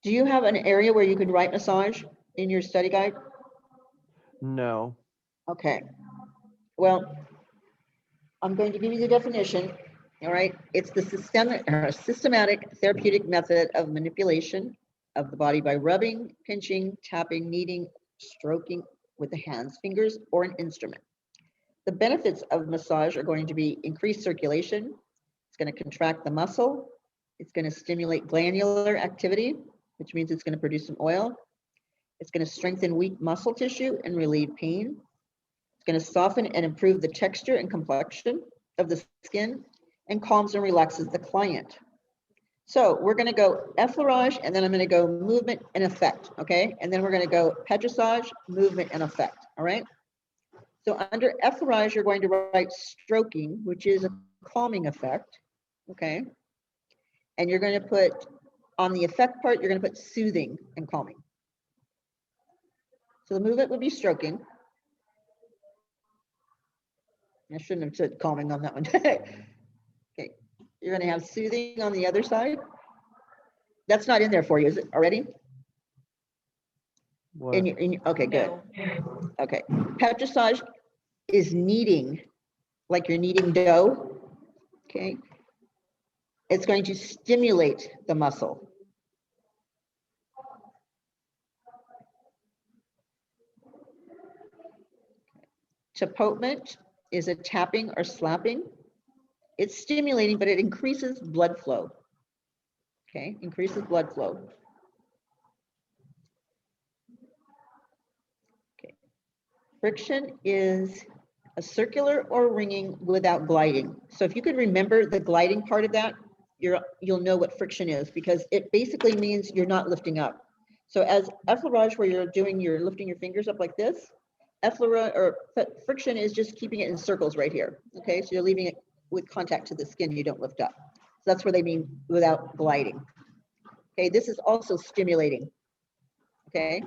Do you have an area where you can write massage in your study guide?
No.
Okay. Well, I'm going to give you the definition. All right. It's the systematic therapeutic method of manipulation of the body by rubbing, pinching, tapping, kneading, stroking with the hands, fingers, or an instrument. The benefits of massage are going to be increased circulation. It's going to contract the muscle. It's going to stimulate glandular activity, which means it's going to produce some oil. It's going to strengthen weak muscle tissue and relieve pain. It's going to soften and improve the texture and complexion of the skin and calms and relaxes the client. So we're going to go effleurage, and then I'm going to go movement and effect, okay? And then we're going to go petrissage, movement and effect, all right? So under effleurage, you're going to write stroking, which is a calming effect, okay? And you're going to put, on the effect part, you're going to put soothing and calming. So the movement would be stroking. I shouldn't have said calming on that one. Okay, you're going to have soothing on the other side. That's not in there for you, is it already?
What?
Okay, good. Okay, petrissage is kneading, like you're kneading dough. Okay, it's going to stimulate the muscle. Tapotement is a tapping or slapping. It's stimulating, but it increases blood flow. Okay, increases blood flow. Okay, friction is a circular or ringing without gliding. So if you could remember the gliding part of that, you'll know what friction is, because it basically means you're not lifting up. So as effleurage, where you're lifting your fingers up like this, effleurage or friction is just keeping it in circles right here. Okay, so you're leaving it with contact to the skin, you don't lift up. So that's where they mean without gliding. Okay, this is also stimulating. Okay,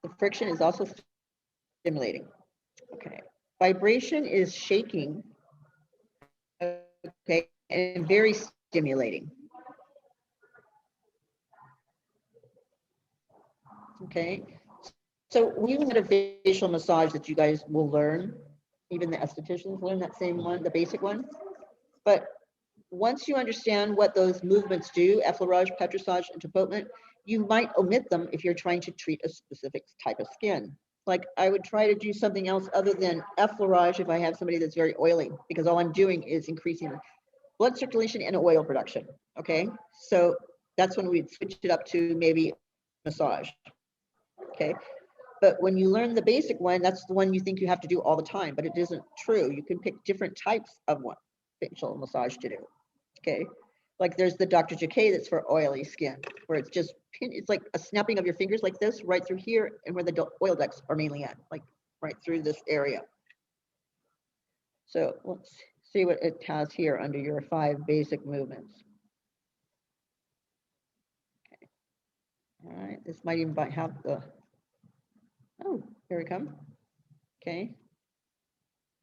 The friction is also stimulating. Okay. Vibration is shaking. Okay, and very stimulating. Okay, so when you had a facial massage that you guys will learn, even the estheticians learn that same one, the basic one. But once you understand what those movements do, effleurage, petrissage, and tapotement, you might omit them if you're trying to treat a specific type of skin. Like I would try to do something else other than effleurage if I have somebody that's very oily, because all I'm doing is increasing blood circulation and oil production. Okay, so that's when we'd switch it up to maybe massage. Okay, but when you learn the basic one, that's the one you think you have to do all the time, but it isn't true. You can pick different types of one facial massage to do. Okay, like there's the Dr. Jacquet that's for oily skin, where it's just it's like a snapping of your fingers like this right through here, and where the oil ducts are mainly at, like right through this area. So let's see what it has here under your 5 basic movements. Okay. All right, this might even have the, oh, here we come. Okay,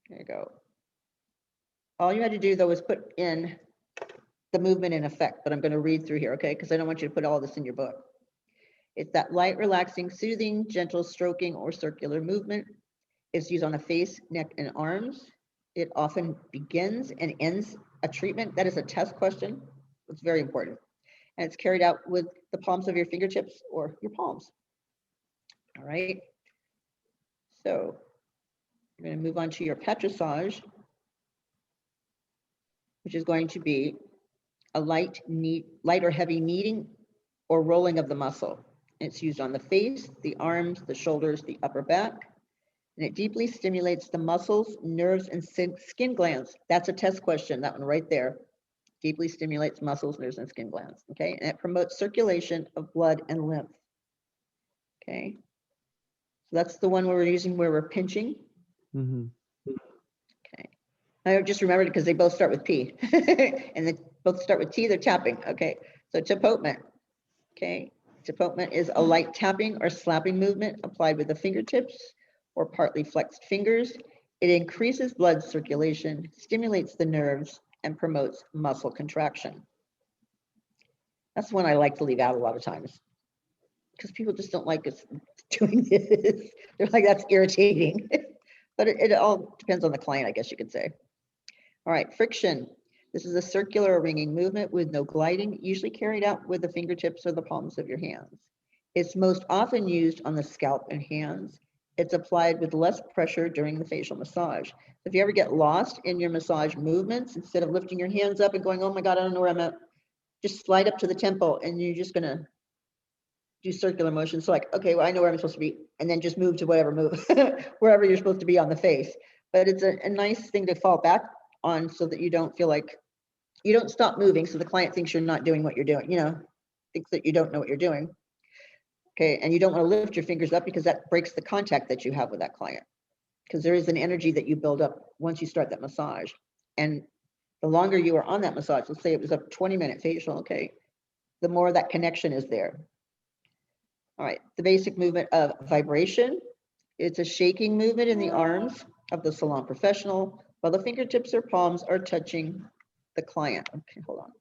there you go. All you had to do though is put in the movement in effect, but I'm going to read through here, okay, because I don't want you to put all this in your book. It's that light, relaxing, soothing, gentle stroking or circular movement. It's used on the face, neck, and arms. It often begins and ends a treatment. That is a test question. It's very important. And it's carried out with the palms of your fingertips or your palms. All right. So we're going to move on to your petrissage, which is going to be a light or heavy kneading or rolling of the muscle. It's used on the face, the arms, the shoulders, the upper back. And it deeply stimulates the muscles, nerves, and skin glands. That's a test question, that one right there. Deeply stimulates muscles, nerves, and skin glands, okay? And it promotes circulation of blood and lymph, okay? So that's the one where we're using where we're pinching.
Mm-hmm.
Okay. I just remembered it because they both start with P. And they both start with T, they're tapping, okay? So tapotement, okay? Tapotement is a light tapping or slapping movement applied with the fingertips or partly flexed fingers. It increases blood circulation, stimulates the nerves, and promotes muscle contraction. That's one I like to leave out a lot of times because people just don't like us doing this. They're like, that's irritating. But it all depends on the client, I guess you could say. All right, friction. This is a circular ringing movement with no gliding, usually carried out with the fingertips or the palms of your hands. It's most often used on the scalp and hands. It's applied with less pressure during the facial massage. If you ever get lost in your massage movements, instead of lifting your hands up and going, oh my God, I don't know where I'm at, just slide up to the temple and you're just gonna do circular motions. So like, okay, well, I know where I'm supposed to be, and then just move to whatever move, wherever you're supposed to be on the face. But it's a nice thing to fall back on so that you don't feel like, you don't stop moving so the client thinks you're not doing what you're doing, you know, thinks that you don't know what you're doing. Okay, and you don't want to lift your fingers up because that breaks the contact that you have with that client. Because there is an energy that you build up once you start that massage. And the longer you are on that massage, let's say it was a 20-minute facial, okay, the more that connection is there. All right, the basic movement of vibration. It's a shaking movement in the arms of the salon professional while the fingertips or palms are touching the client. Okay, hold on.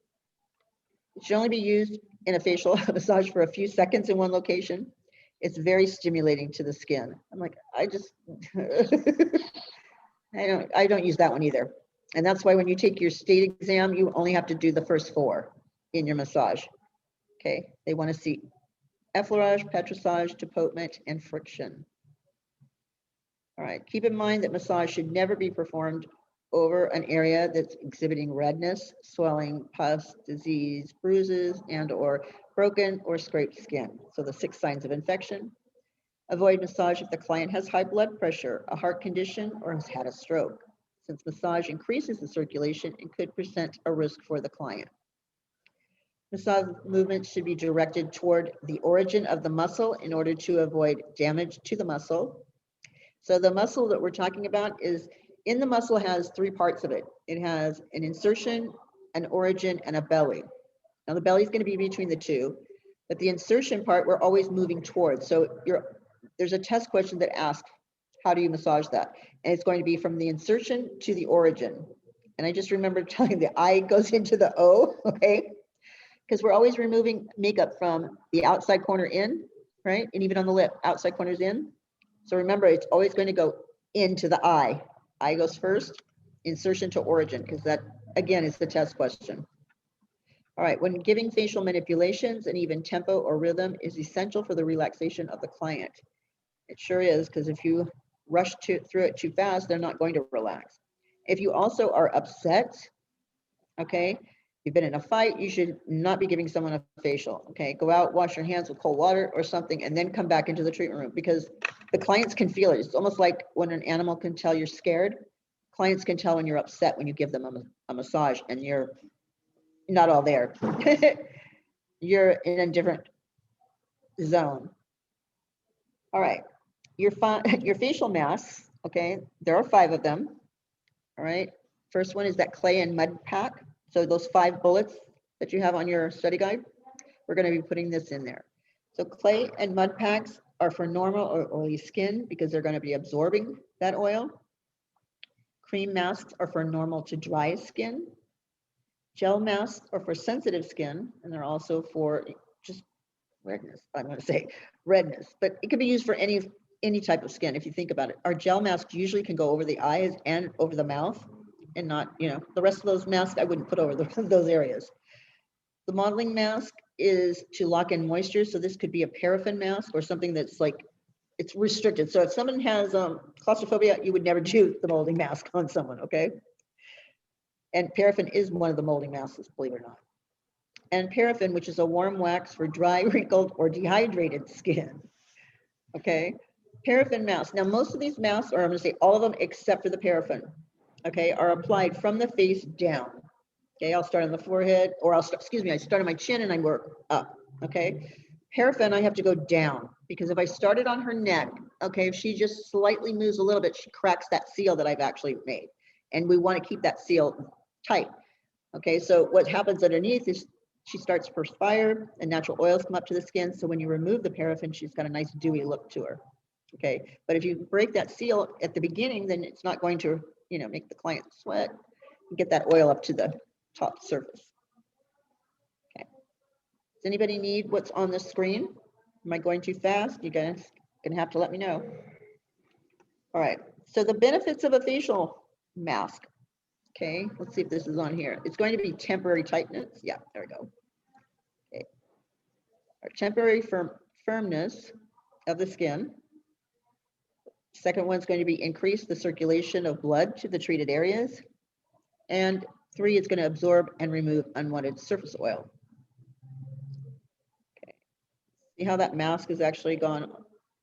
It should only be used in a facial massage for a few seconds in one location. It's very stimulating to the skin. I'm like, I just, I don't use that one either. And that's why when you take your state exam, you only have to do the first 4 in your massage. Okay, they want to see effleurage, petrissage, tapotement, and friction. All right, keep in mind that massage should never be performed over an area that's exhibiting redness, swelling, pus, disease, bruises, and or broken or scraped skin. So the 6 signs of infection. Avoid massage if the client has high blood pressure, a heart condition, or has had a stroke, since massage increases the circulation and could present a risk for the client. Massage movements should be directed toward the origin of the muscle in order to avoid damage to the muscle. So the muscle that we're talking about is, in the muscle has 3 parts of it. It has an insertion, an origin, and a belly. Now the belly is going to be between the 2, but the insertion part we're always moving towards. So there's a test question that asks, how do you massage that? And it's going to be from the insertion to the origin. And I just remember telling the I goes into the O, okay? Because we're always removing makeup from the outside corner in, right? And even on the lip, outside corners in. So remember, it's always going to go into the I. I goes first, insertion to origin, because that, again, is the test question. All right, when giving facial manipulations, and even tempo or rhythm is essential for the relaxation of the client. It sure is, because if you rush through it too fast, they're not going to relax. If you also are upset, okay, you've been in a fight, you should not be giving someone a facial, okay? Go out, wash your hands with cold water or something, and then come back into the treatment room, because the clients can feel it. It's almost like when an animal can tell you're scared, clients can tell when you're upset when you give them a massage and you're not all there. You're in a different zone. All right, your facial masks, okay, there are 5 of them, all right? First one is that clay and mud pack. So those 5 bullets that you have on your study guide, we're going to be putting this in there. So clay and mud packs are for normal or oily skin because they're going to be absorbing that oil. Cream masks are for normal to dry skin. Gel masks are for sensitive skin, and they're also for just redness. I'm going to say redness, but it can be used for any type of skin if you think about it. Our gel masks usually can go over the eyes and over the mouth, and not, you know, the rest of those masks I wouldn't put over those areas. The modeling mask is to lock in moisture. So this could be a paraffin mask or something that's like, it's restricted. So if someone has claustrophobia, you would never do the molding mask on someone, okay? And paraffin is one of the molding masks, believe it or not. And paraffin, which is a warm wax for dry, wrinkled, or dehydrated skin, okay? Paraffin masks. Now, most of these masks, or I'm going to say all of them except for the paraffin, okay, are applied from the face down. Okay, I'll start on the forehead, or I start on my chin and I work up, okay? Paraffin, I have to go down, because if I started on her neck, okay, if she just slightly moves a little bit, she cracks that seal that I've actually made. And we want to keep that seal tight. Okay, so what happens underneath is she starts to perspire and natural oils come up to the skin. So when you remove the paraffin, she's got a nice dewy look to her. Okay, but if you break that seal at the beginning, then it's not going to, you know, make the client sweat and get that oil up to the top surface. Okay, does anybody need what's on the screen? Am I going too fast? You guys gonna have to let me know. All right, so the benefits of a facial mask. Okay, let's see if this is on here. It's going to be temporary tightness. Yeah, there we go. Okay, our temporary firmness of the skin. Second one's going to be increase the circulation of blood to the treated areas. And 3, it's going to absorb and remove unwanted surface oil. Okay, see how that mask has actually gone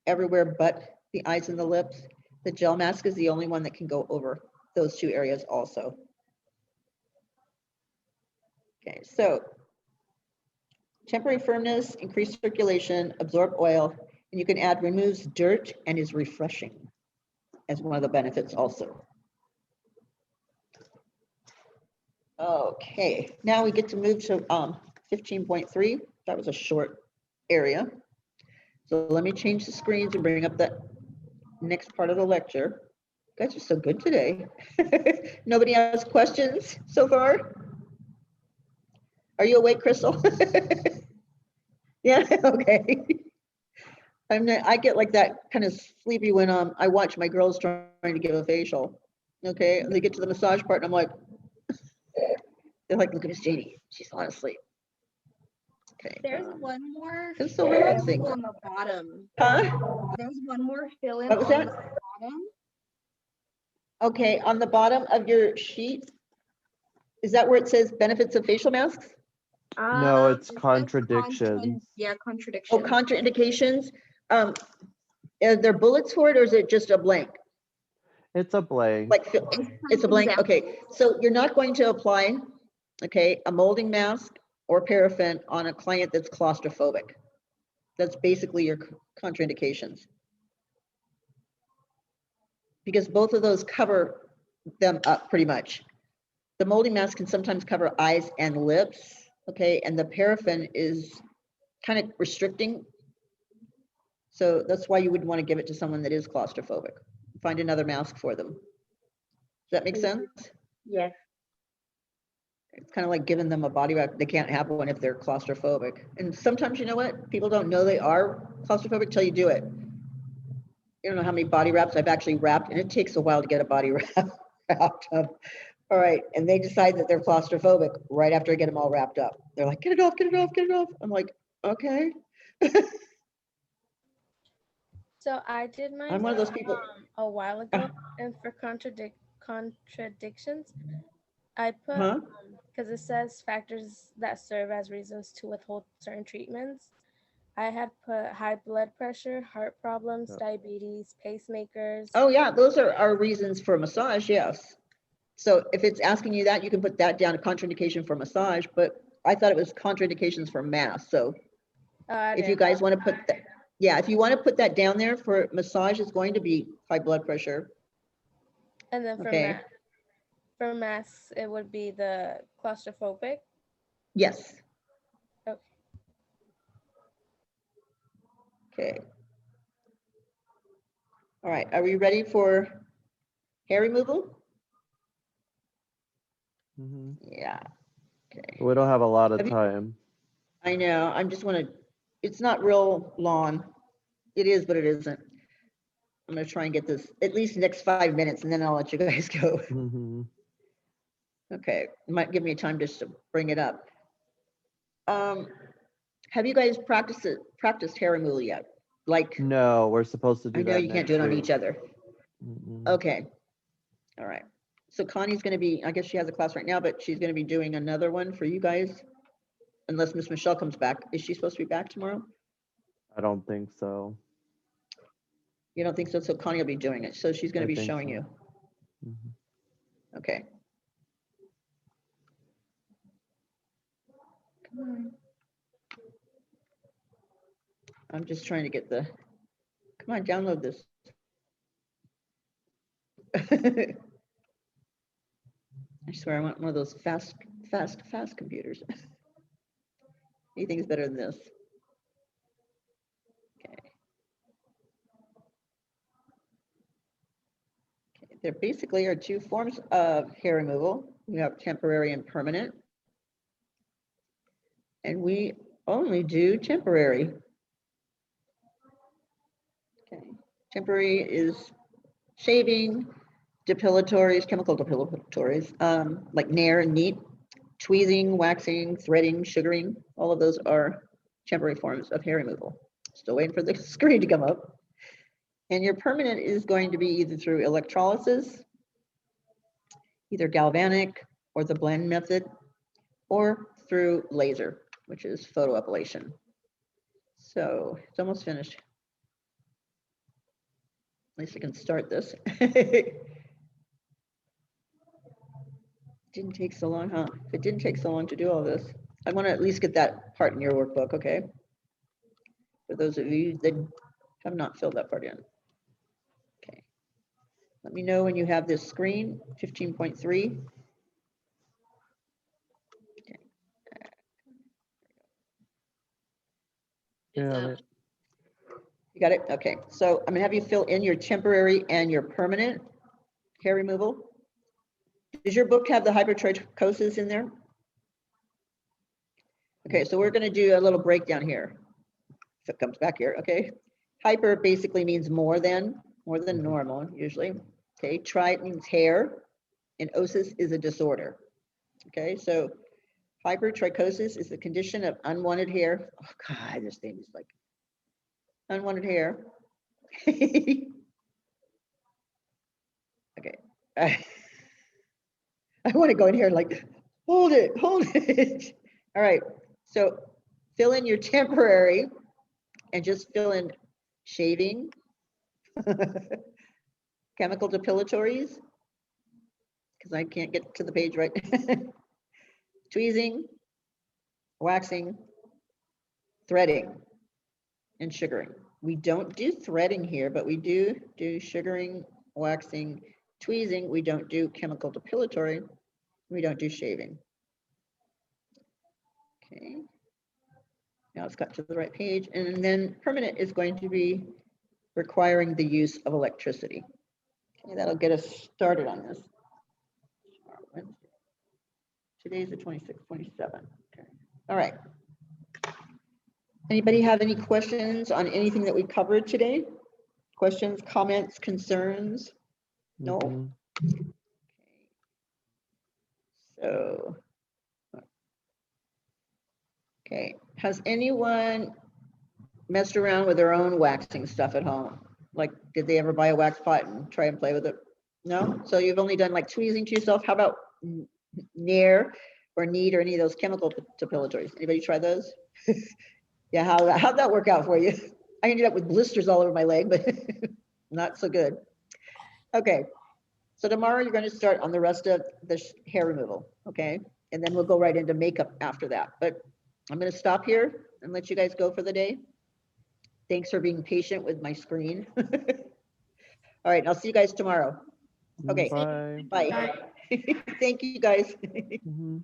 everywhere but the eyes and the lips? The gel mask is the only one that can go over those 2 areas also. Okay, so temporary firmness, increased circulation, absorb oil, and you can add removes dirt and is refreshing as one of the benefits also. Okay, now we get to move to 15.3. That was a short area. So let me change the screens and bring up the next part of the lecture. You guys are so good today. Nobody has questions so far? Are you awake, Crystal? Yeah, okay. I get like that kind of sleepy when I watch my girls trying to give a facial. Okay, and they get to the massage part and I'm like, they're like, look at Miss Janie, she's falling asleep. Okay.
There's one more
It's so
fill
relaxing.
on the bottom.
Huh?
There's one more fill in
What was
on
that?
the bottom.
Okay, on the bottom of your sheet, is that where it says benefits of facial masks?
No, it's
It says
contradictions.
yeah,
Oh,
contradictions.
contraindications. Are there bullets for it, or is it just a blank?
It's a blank.
Like it's a blank.
Example.
Okay, so you're not going to apply, okay, a molding mask or paraffin on a client that's claustrophobic. That's basically your contraindications. Because both of those cover them up pretty much. The molding mask can sometimes cover eyes and lips, okay, and the paraffin is kind of restricting So that's why you wouldn't want to give it to someone that is claustrophobic. Find another mask for them. Does that make sense?
Yes.
It's kind of like giving them a body wrap. They can't have one if they're claustrophobic. And sometimes, you know what? People don't know they are claustrophobic till you do it. You don't know how many body wraps I've actually wrapped, and it takes a while to get a body wrap wrapped up. All right, and they decide that they're claustrophobic right after I get them all wrapped up. They're like, get it off, get it off, get it off. I'm like, okay.
So I did mine
I'm one of those people.
a while ago, and for contradictions, I put
Huh?
because it says factors that serve as reasons to withhold certain treatments. I had put high blood pressure, heart problems,
Yep.
diabetes, pacemakers.
Oh yeah, those are our reasons for massage, yes. So if it's asking you that, you can put that down, a contraindication for massage, but I thought it was contraindications for mass. So
I
if you
didn't
guys
know.
want to put that, yeah, if you want to put that down there for massage, it's going to be high blood pressure.
And then
Okay.
for mass, it would be the claustrophobic.
Yes.
Okay.
Okay. All right, are we ready for hair removal?
Mhm.
Yeah. Okay.
We don't have a lot of
Have you-
time.
I know, I'm just want to, it's not real long. It is, but it isn't. I'm going to try and get this at least the next 5 minutes, and then I'll let you guys go.
Mhm.
Okay, it might give me time just to bring it up. Have you guys practiced hair removal yet? Like,
No, we're supposed to do
I know
that
you can't
next
do it on
week.
each other.
Mm-mm.
Okay. All right. So Connie's going to be, I guess she has a class right now, but she's going to be doing another one for you guys. Unless Miss Michelle comes back. Is she supposed to be back tomorrow?
I don't think so.
You don't think so? So Connie will be doing it. So she's going
I
to be
think
showing
so.
you.
Mhm.
Okay. Come on. I'm just trying to get the, come on, download this. I swear I want one of those fast computers. Anything's better than this. Okay. Okay. There basically are two forms of hair removal. We have temporary and permanent. And we only do temporary. Okay. Temporary is shaving, depilatories, chemical depilatories, like Nair and Neat, tweezing, waxing, threading, sugaring. All of those are temporary forms of hair removal. Still waiting for the screen to come up. And your permanent is going to be either through electrolysis, either galvanic or the blend method, or through laser, which is photoablation. So it's almost finished. At least I can start this. Didn't take so long, huh? If it didn't take so long to do all this, I want to at least get that part in your workbook, okay? For those of you that have not filled that part in. Okay. Let me know when you have this screen, 15.3. Okay.
Yeah,
You got it? Okay. So I'm gonna have you fill in your temporary and your permanent hair removal. Does your book have the hypertrichosis in there? Okay, so we're gonna do a little breakdown here. If it comes back here, okay? Hyper basically means more than normal, usually. Okay, tri means hair, and osis is a disorder. Okay, so hypertrichosis is the condition of unwanted hair. Oh God, this thing is like unwanted hair. Okay. I want to go in here and like, hold it. All right, so fill in your temporary and just fill in shaving, chemical depilatories, because I can't get to the page right. Tweezing, waxing, threading, and sugaring. We don't do threading here, but we do sugaring, waxing, tweezing. We don't do chemical depilatory. We don't do shaving. Okay. Now it's got to the right page. And then permanent is going to be requiring the use of electricity. Okay, that'll get us started on this. Today's the 26th, 27. Okay. All right. Anybody have any questions on anything that we covered today? Questions, comments, concerns? No?
Mhm.
So, okay, has anyone messed around with their own waxing stuff at home? Like, did they ever buy a wax pot and try and play with it? No? So you've only done like tweezing to yourself? How about Nair or Knead or any of those chemical depilatories? Anybody try those? Yeah, how'd that work out for you? I ended up with blisters all over my leg, but not so good. Okay, so tomorrow you're going to start on the rest of the hair removal, okay? And then we'll go right into makeup after that. But I'm going to stop here and let you guys go for the day. Thanks for being patient with my screen. All right, I'll see you guys tomorrow. Okay,
Bye.
bye. Thank you guys.
Mhm.